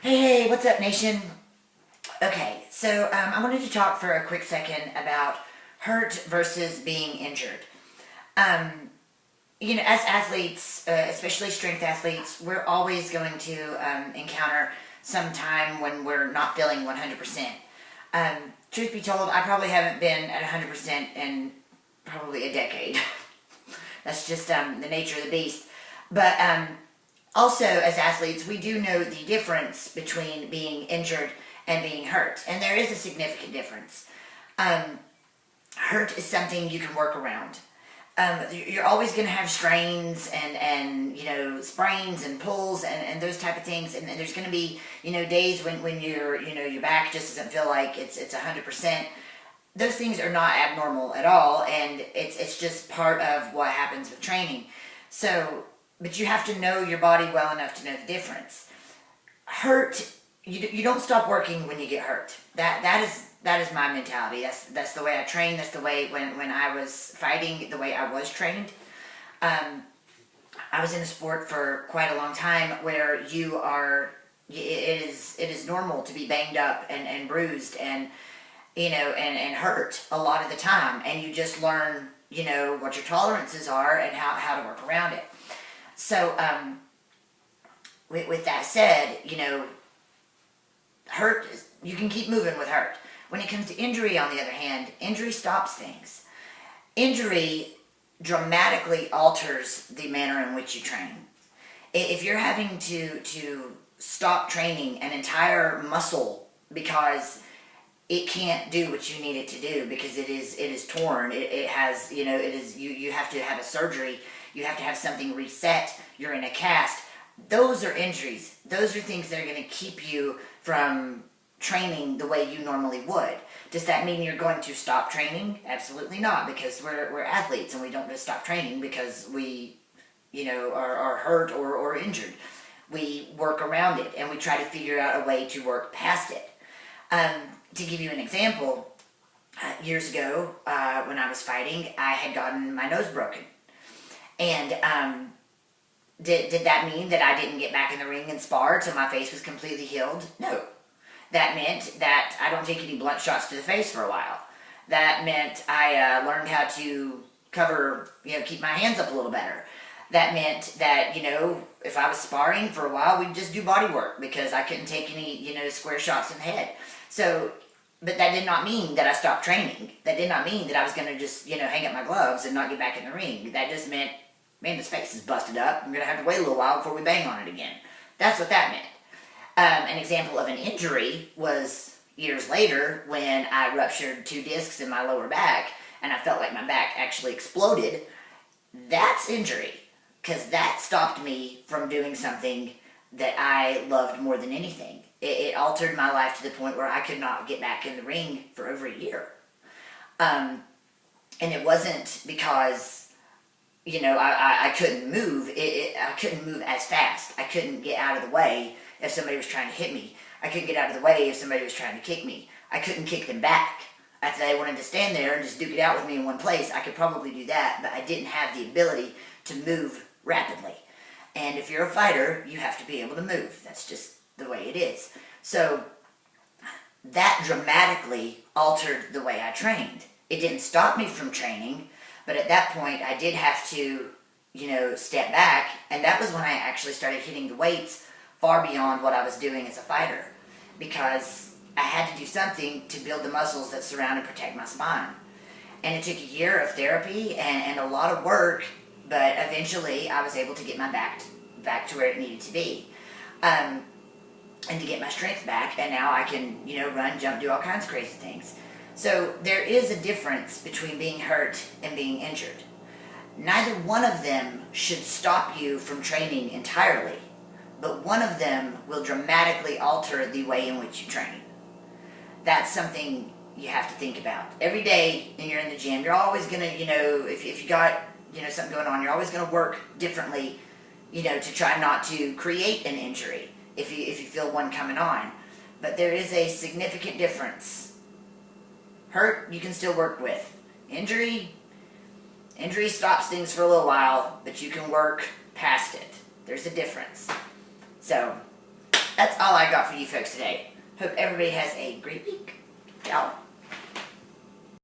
Hey, what's up, nation? Okay, so I wanted to talk for a quick second about hurt versus being injured. Um, as athletes, especially strength athletes, we're always going to encounter some time when we're not feeling 100%. Um, Truth be told, I probably haven't been at 100% in probably a decade. That's just the nature of the beast. But also, as athletes, we do know the difference between being injured and being hurt, and there is a significant difference. Um, Hurt is something you can work around. You're always going to have strains and sprains and pulls and those type of things, and there's going to be days when your back just doesn't feel like it's 100%. Those things are not abnormal at all, and it's just part of what happens with training. So, but you have to know your body well enough to know the difference. Hurt, you don't stop working when you get hurt. That is my mentality. That's the way I train. That's the way when I was fighting, the way I was trained. Um, I was in a sport for quite a long time where it is normal to be banged up and bruised and hurt a lot of the time, and you just learn what your tolerances are and how to work around it. So with that said, hurt, you can keep moving with hurt. When it comes to injury, on the other hand, injury stops things. Injury dramatically alters the manner in which you train. If you're having to stop training an entire muscle because it can't do what you need it to do because it is torn, it has you have to have a surgery, you have to have something reset, you're in a cast. Those are injuries. Those are things that are going to keep you from training the way you normally would. Does that mean you're going to stop training? Absolutely not, because we're athletes and we don't just stop training because we are hurt or injured. We work around it and we try to figure out a way to work past it. To give you an example, years ago when I was fighting, I had gotten my nose broken. And did that mean that I didn't get back in the ring and spar till my face was completely healed? No. That meant that I don't take any blunt shots to the face for a while. That meant I learned how to keep my hands up a little better. That meant that, if I was sparring for a while, we'd just do body work because I couldn't take any, square shots in the head. So, but that did not mean that I stopped training. That did not mean that I was going to just, hang up my gloves and not get back in the ring. That just meant, man, this face is busted up. I'm going to have to wait a little while before we bang on it again. That's what that meant. An example of an injury was years later when I ruptured 2 discs in my lower back and I felt like my back actually exploded. That's injury, because that stopped me from doing something that I loved more than anything. It altered my life to the point where I could not get back in the ring for over a year. And it wasn't because, I couldn't move. I couldn't move as fast. I couldn't get out of the way if somebody was trying to hit me. I couldn't get out of the way if somebody was trying to kick me. I couldn't kick them back. If they wanted to stand there and just duke it out with me in one place, I could probably do that, but I didn't have the ability to move rapidly. And if you're a fighter, you have to be able to move. That's just the way it is. So that dramatically altered the way I trained. It didn't stop me from training, but at that point I did have to, step back, and that was when I actually started hitting the weights far beyond what I was doing as a fighter, because I had to do something to build the muscles that surround and protect my spine. And it took a year of therapy and a lot of work, but eventually I was able to get my back to where it needed to be. And to get my strength back, and now I can, run, jump, do all kinds of crazy things. So there is a difference between being hurt and being injured. Neither one of them should stop you from training entirely, but one of them will dramatically alter the way in which you train. That's something you have to think about. Every day when you're in the gym, you're always going to, if you got, something going on, you're always going to work differently, to try not to create an injury if you feel one coming on. But there is a significant difference. Hurt, you can still work with. Injury stops things for a little while, but you can work past it. There's a difference. So, That's all I got for you folks today. Hope everybody has a great week.